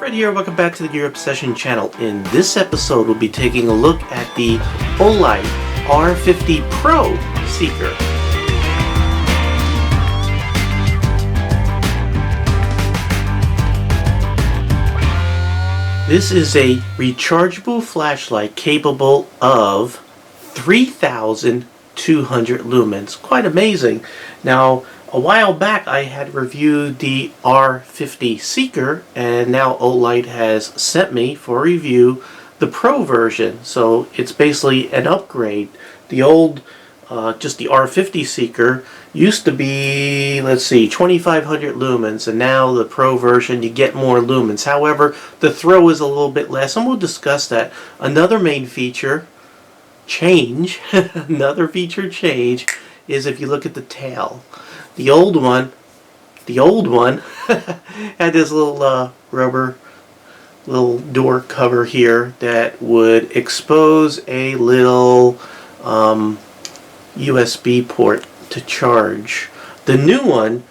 Chamfered here, welcome back to the Gear Obsession channel. In this episode, we'll be taking a look at the Olight R50 Pro Seeker. This is a rechargeable flashlight capable of 3,200 lumens. Quite amazing. Now, a while back I had reviewed the R50 Seeker, and now Olight has sent me for review the Pro version. So it's basically an upgrade. The old, just the R50 Seeker used to be, let's see, 2,500 lumens, and now the Pro version you get more lumens. However, the throw is a little bit less, and we'll discuss that. Another main feature change, another feature change is if you look at the tail. The old one had this little rubber little door cover here that would expose a little USB port to charge. The new one,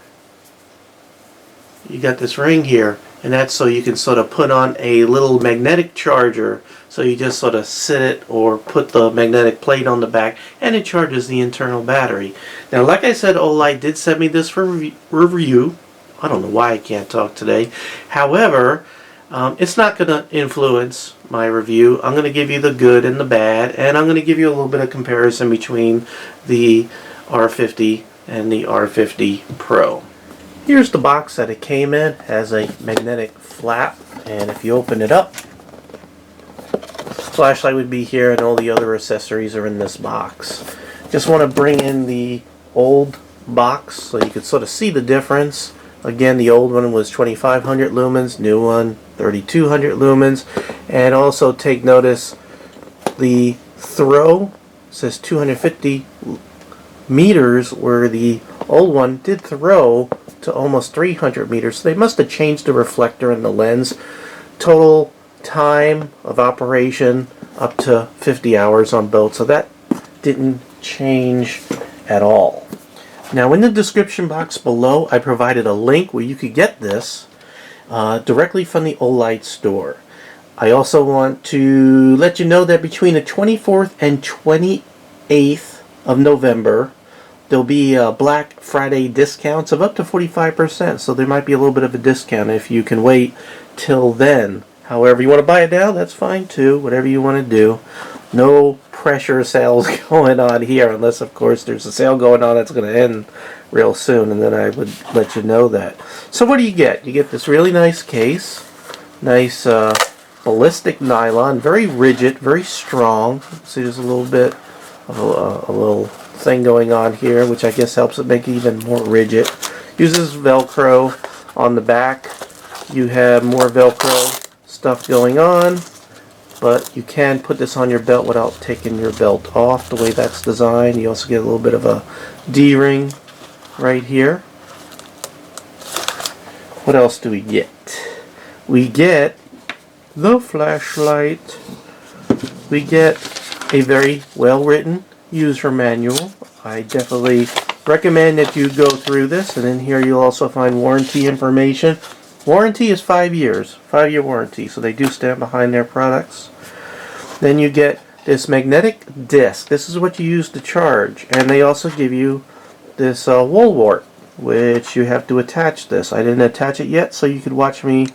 you got this ring here, and that's so you can sort of put on a little magnetic charger. So you just sort of sit it or put the magnetic plate on the back, and it charges the internal battery. Now, like I said, Olight did send me this for review. I don't know why I can't talk today. However, it's not going to influence my review. I'm going to give you the good and the bad, and I'm going to give you a little bit of comparison between the R50 and the R50 Pro. Here's the box that it came in. It has a magnetic flap, and if you open it up, flashlight would be here, and all the other accessories are in this box. Just want to bring in the old box so you could sort of see the difference. Again, the old one was 2,500 lumens, new one 3,200 lumens, and also take notice the throw says 250 meters, where the old one did throw to almost 300 meters. So they must have changed the reflector in the lens. Total time of operation up to 50 hours on both, so that didn't change at all. Now, in the description box below, I provided a link where you could get this directly from the Olight store. I also want to let you know that between the 24th and 28th of November, there'll be Black Friday discounts of up to 45%, so there might be a little bit of a discount if you can wait till then. However, you want to buy it now, that's fine too. Whatever you want to do. No pressure sales going on here, unless of course there's a sale going on that's going to end real soon, and then I would let you know that. So what do you get? You get this really nice case. Nice ballistic nylon, very rigid, very strong. See, there's a little bit of a little thing going on here, which I guess helps it make it even more rigid. Uses Velcro on the back. You have more Velcro stuff going on, but you can put this on your belt without taking your belt off the way that's designed. You also get a little bit of a D-ring right here. What else do we get? We get the flashlight. We get a very well-written user manual. I definitely recommend that you go through this, and in here you'll also find warranty information. Warranty is 5 years, 5-year warranty, so they do stand behind their products. Then you get this magnetic disc. This is what you use to charge, and they also give you this wool wart, which you have to attach this. I didn't attach it yet, so you could watch me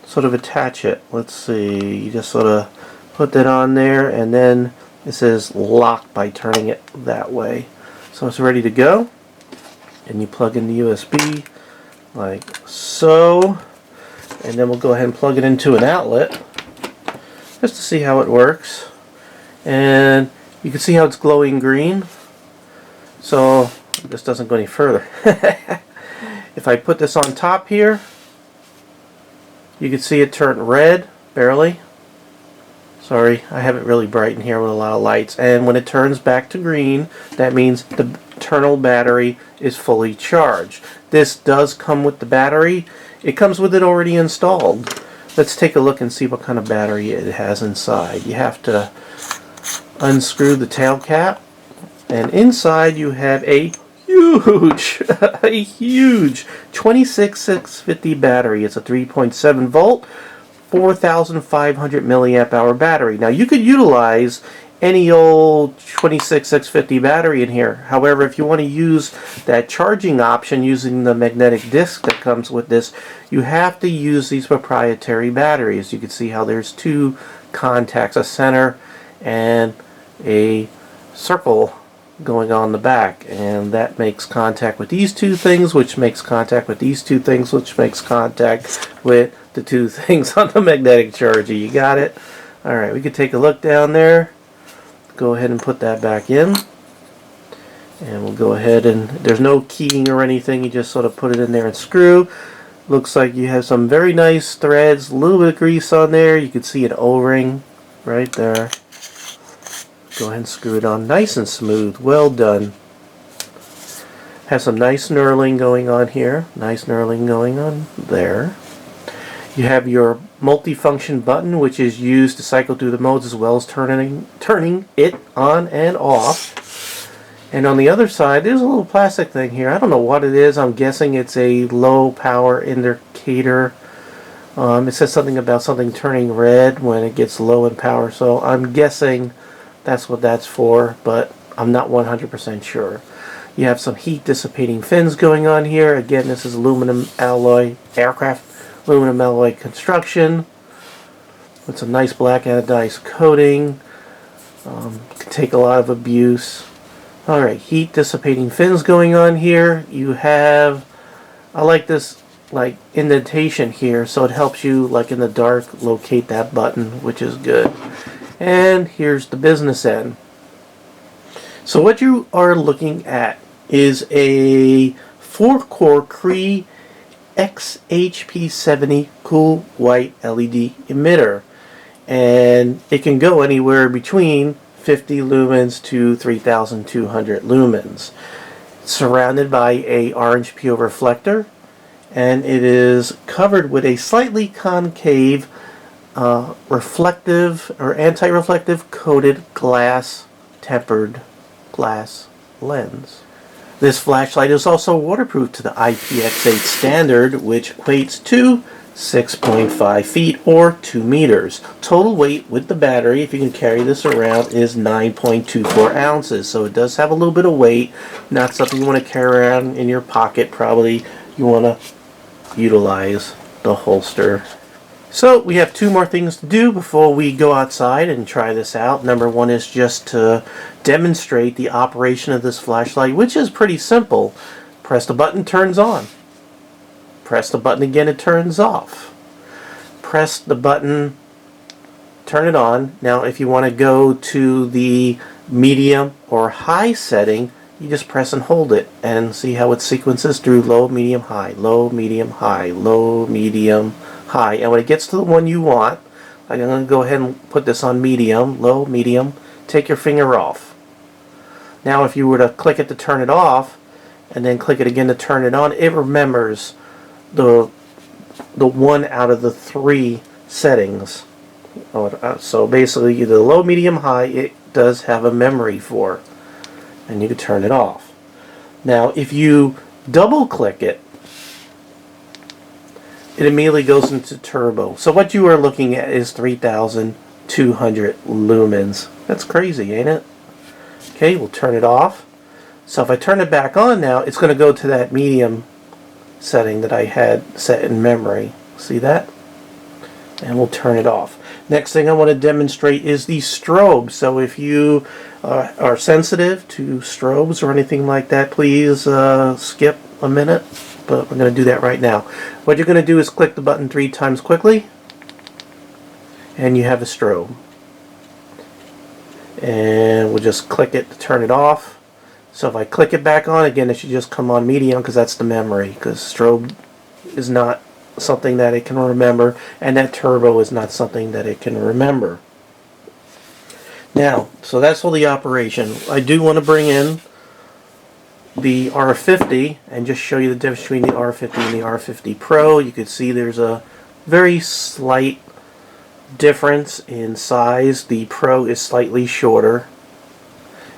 sort of attach it. Let's see, you just sort of put that on there, and then it says lock by turning it that way. So it's ready to go, and you plug in the USB like so, and then we'll go ahead and plug it into an outlet just to see how it works. And you can see how it's glowing green, so this doesn't go any further. If I put this on top here, you can see it turn red, barely. Sorry, I have it really bright in here with a lot of lights. And when it turns back to green, that means the internal battery is fully charged. This does come with the battery. It comes with it already installed. Let's take a look and see what kind of battery it has inside. You have to unscrew the tail cap, and inside you have a huge, a huge 26650 battery. It's a 3.7 volt, 4,500 milliamp hour battery. Now you could utilize any old 26650 battery in here. However, if you want to use that charging option using the magnetic disc that comes with this, you have to use these proprietary batteries. You can see how there's two contacts, a center and a circle going on the back, and that makes contact with these two things, which makes contact with these two things, which makes contact with the two things on the magnetic charger. You got it? Alright, we could take a look down there. Go ahead and put that back in, and we'll go ahead and there's no keying or anything, you just sort of put it in there and screw. Looks like you have some very nice threads, a little bit of grease on there. You can see an O-ring right there. Go ahead and screw it on nice and smooth. Well done. Has some nice knurling going on here, nice knurling going on there. You have your multifunction button, which is used to cycle through the modes as well as turning it on and off. And on the other side, there's a little plastic thing here. I don't know what it is. I'm guessing it's a low power indicator. It says something about something turning red when it gets low in power, so I'm guessing that's what that's for, but I'm not 100% sure. You have some heat dissipating fins going on here. Again, this is aluminum alloy aircraft. Aluminum alloy construction with some nice black anodized coating. Can take a lot of abuse. Alright, heat dissipating fins going on here. You have, I like this like indentation here, so it helps you like in the dark locate that button, which is good. And here's the business end. So what you are looking at is a 4-core Cree XHP70 cool white LED emitter, and it can go anywhere between 50 lumens to 3,200 lumens. It's surrounded by a orange PO reflector, and it is covered with a slightly concave reflective or anti-reflective coated glass, tempered glass lens. This flashlight is also waterproof to the IPX8 standard, which equates to 6.5 feet or 2 meters. Total weight with the battery, if you can carry this around, is 9.24 ounces. So it does have a little bit of weight. Not something you want to carry around in your pocket. Probably you want to utilize the holster. So we have two more things to do before we go outside and try this out. Number one is just to demonstrate the operation of this flashlight, which is pretty simple. Press the button, turns on. Press the button again, it turns off. Press the button, turn it on. Now if you want to go to the medium or high setting, you just press and hold it and see how it sequences through low, medium, high, low, medium, high, low, medium, high. And when it gets to the one you want, I'm going to go ahead and put this on medium, low, medium. Take your finger off. Now if you were to click it to turn it off and then click it again to turn it on, it remembers the one out of the three settings. So basically the low, medium, high, it does have a memory for, and you can turn it off. Now if you double click it, it immediately goes into turbo. So what you are looking at is 3,200 lumens. That's crazy, ain't it? Okay, we'll turn it off. So if I turn it back on now, it's going to go to that medium setting that I had set in memory. See that? And we'll turn it off. Next thing I want to demonstrate is the strobe. So if you are sensitive to strobes or anything like that, please skip a minute. But we're going to do that right now. What you're going to do is click the button 3 times quickly, and you have a strobe. And we'll just click it to turn it off. So if I click it back on again, it should just come on medium because that's the memory, because strobe is not something that it can remember, and that turbo is not something that it can remember. Now, so that's all the operation. I do want to bring in the R50 and just show you the difference between the R50 and the R50 Pro. You can see there's a very slight difference in size. The Pro is slightly shorter,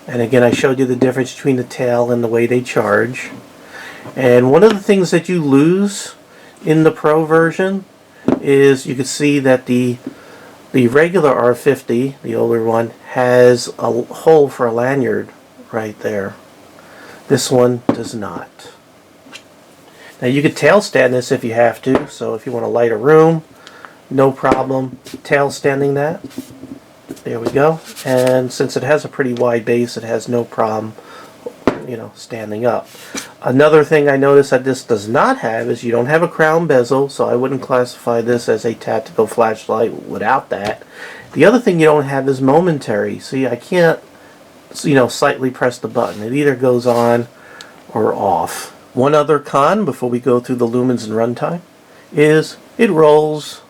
and again I showed you the difference between the tail and the way they charge. And one of the things that you lose in the Pro version is you can see that the regular R50, the older one, has a hole for a lanyard right there. This one does not. Now you could tail stand this if you have to, so if you want to light a room, no problem tail standing that. There we go. And since it has a pretty wide base, it has no problem, you know, standing up. Another thing I noticed that this does not have is you don't have a crown bezel, so I wouldn't classify this as a tactical flashlight without that. The other thing you don't have is momentary. See, I can't, you know, slightly press the button. It either goes on or off. One other con before we go through the lumens and runtime is it rolls.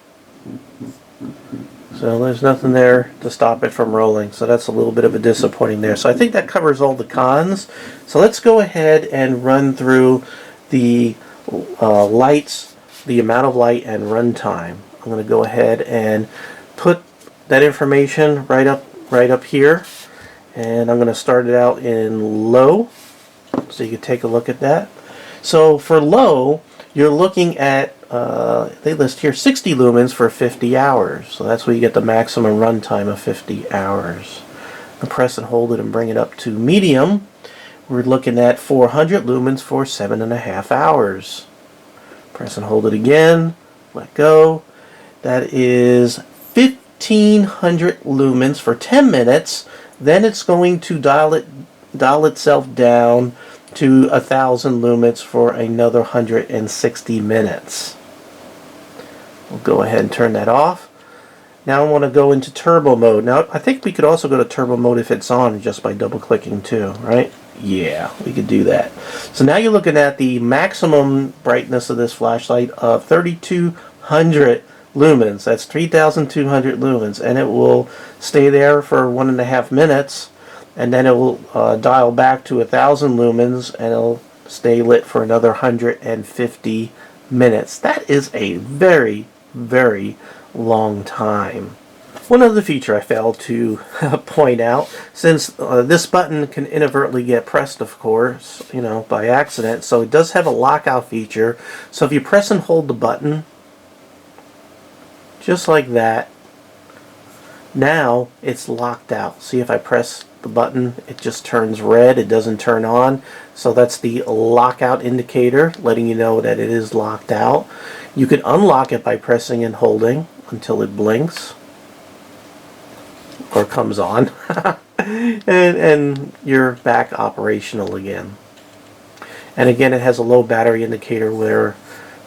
So there's nothing there to stop it from rolling. So that's a little bit of a disappointing there. So I think that covers all the cons. So let's go ahead and run through the lights, the amount of light and runtime. I'm going to go ahead and put that information right up here. And I'm going to start it out in low, so you can take a look at that. So for low, you're looking at, they list here 60 lumens for 50 hours. So that's where you get the maximum runtime of 50 hours. And press and hold it and bring it up to medium. We're looking at 400 lumens for 7.5 hours. Press and hold it again. Let go. That is 1500 lumens for 10 minutes. Then it's going to dial itself down to 1000 lumens for another 160 minutes. We'll go ahead and turn that off. Now I want to go into turbo mode. Now I think we could also go to turbo mode if it's on just by double clicking too, right? Yeah, we could do that. So now you're looking at the maximum brightness of this flashlight of 3200 lumens. That's 3200 lumens, and it will stay there for 1.5 minutes, and then it will dial back to 1000 lumens, and it'll stay lit for another 150 minutes. That is a very, very long time. One other feature I failed to point out, since this button can inadvertently get pressed, of course, you know, by accident, so it does have a lockout feature. So if you press and hold the button, just like that, now it's locked out. See, if I press the button, it just turns red, it doesn't turn on. So that's the lockout indicator, letting you know that it is locked out. You can unlock it by pressing and holding until it blinks or comes on. and you're back operational again. And again, it has a low battery indicator where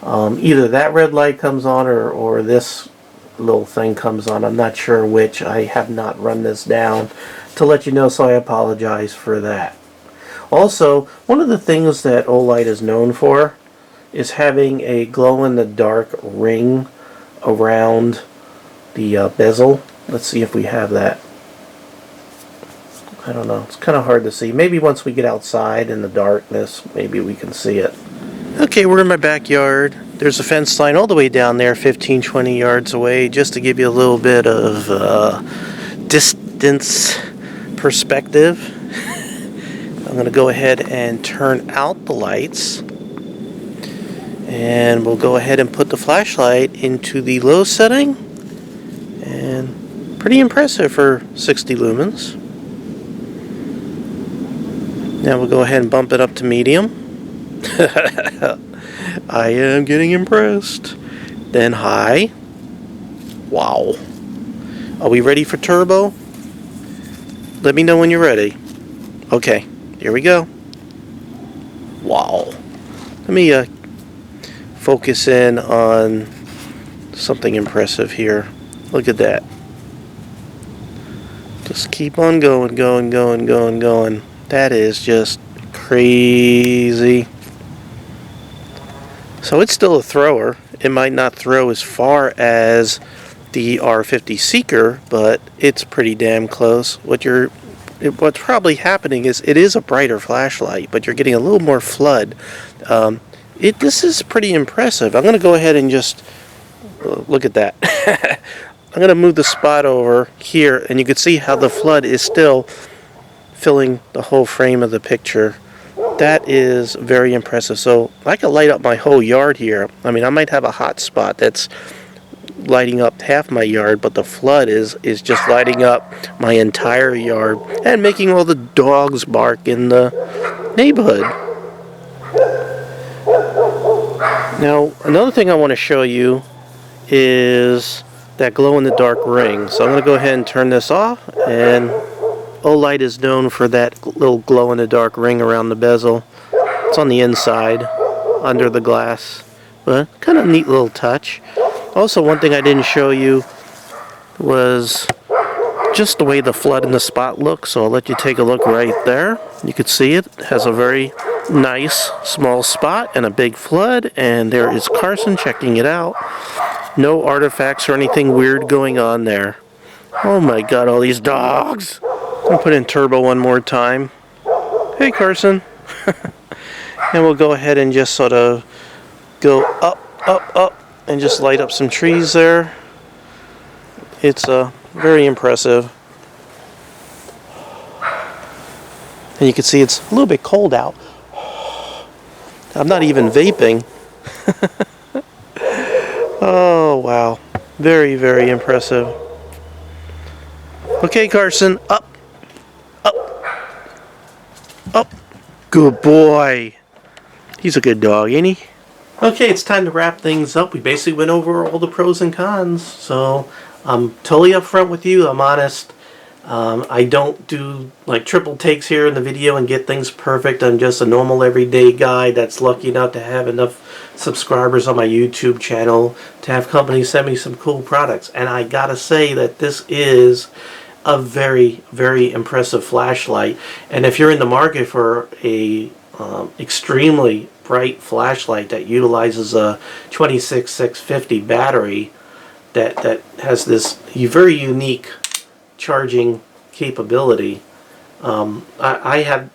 either that red light comes on or this little thing comes on. I'm not sure which. I have not run this down to let you know, so I apologize for that. Also, one of the things that Olight is known for is having a glow-in-the-dark ring around the bezel. Let's see if we have that. I don't know. It's kind of hard to see. Maybe once we get outside in the darkness, maybe we can see it. Okay, we're in my backyard. There's a fence line all the way down there, 15-20 yards away, just to give you a little bit of distance perspective. I'm going to go ahead and turn out the lights, and we'll go ahead and put the flashlight into the low setting, and pretty impressive for 60 lumens. Now we'll go ahead and bump it up to medium. I am getting impressed. Then high. Wow. Are we ready for turbo? Let me know when you're ready. Okay, here we go. Wow. Let me focus in on something impressive here. Look at that. Just keep on going, going, going, going, going. That is just crazy. So it's still a thrower. It might not throw as far as the R50 Seeker, but it's pretty damn close. What's probably happening is it is a brighter flashlight, but you're getting a little more flood. This is pretty impressive. I'm going to go ahead and just look at that. I'm going to move the spot over here, and you can see how the flood is still filling the whole frame of the picture. That is very impressive. So I could light up my whole yard here. I mean, I might have a hot spot that's lighting up half my yard, but the flood is just lighting up my entire yard and making all the dogs bark in the neighborhood. Now, another thing I want to show you is that glow-in-the-dark ring. So I'm going to go ahead and turn this off, and Olight is known for that little glow-in-the-dark ring around the bezel. It's on the inside, under the glass, but kind of neat little touch. Also, one thing I didn't show you was just the way the flood in the spot looks, so I'll let you take a look right there. You can see it has a very nice small spot and a big flood, and there is Carson checking it out. No artifacts or anything weird going on there. Oh my god, all these dogs! I'll put in turbo one more time. Hey Carson! And we'll go ahead and just sort of go up, up, up, and just light up some trees there. It's very impressive. And you can see it's a little bit cold out. I'm not even vaping. Oh, wow. Very, very impressive. Okay, Carson. Up. Up. Up. Good boy. He's a good dog, ain't he? Okay, it's time to wrap things up. We basically went over all the pros and cons. So I'm totally upfront with you. I'm honest. I don't do like triple takes here in the video and get things perfect. I'm just a normal everyday guy that's lucky enough to have enough subscribers on my YouTube channel to have companies send me some cool products. And I gotta say that this is a very, very impressive flashlight. And if you're in the market for a extremely bright flashlight that utilizes a 26650 battery that has this very unique charging capability, I have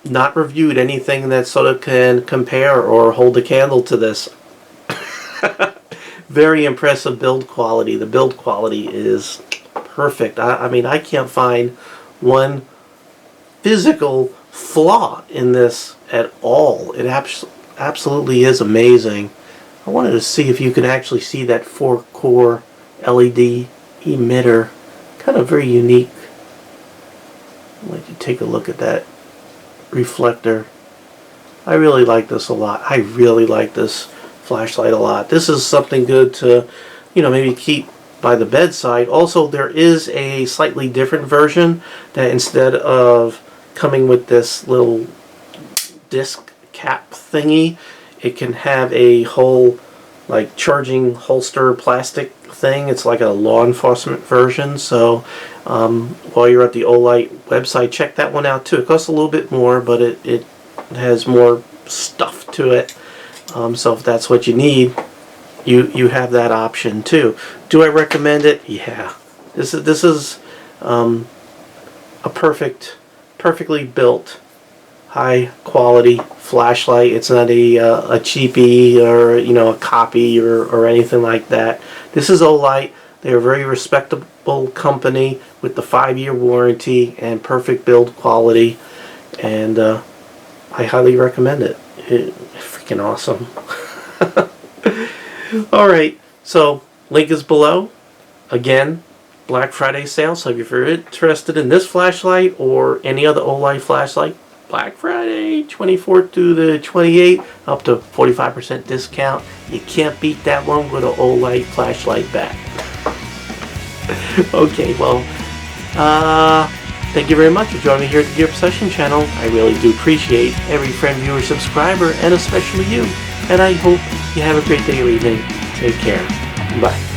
not reviewed anything that sort of can compare or hold a candle to this. Very impressive build quality. The build quality is perfect. I mean, I can't find one physical flaw in this at all. It absolutely is amazing. I wanted to see if you can actually see that 4-core LED emitter. Kind of very unique. I'll let you take a look at that reflector. I really like this a lot. I really like this flashlight a lot. This is something good to, you know, maybe keep by the bedside. Also, there is a slightly different version that instead of coming with this little disc cap thingy, it can have a whole like charging holster plastic thing. It's like a law enforcement version. So while you're at the Olight website, check that one out too. It costs a little bit more, but it has more stuff to it. So if that's what you need, you have that option too. Do I recommend it? Yeah. This is a perfectly built, high quality flashlight. It's not a cheapie or, you know, a copy or anything like that. This is Olight. They're a very respectable company with the 5-year warranty and perfect build quality, and I highly recommend it. It's freaking awesome. Alright, so link is below. Again, Black Friday sale, so if you're interested in this flashlight or any other Olight flashlight, Black Friday, 24th to the 28th, up to 45% discount. You can't beat that one with an Olight flashlight back. Okay, well, thank you very much for joining me here at the Gear Obsession channel. I really do appreciate every friend, viewer, subscriber, and especially you. And I hope you have a great day or evening. Take care. Bye.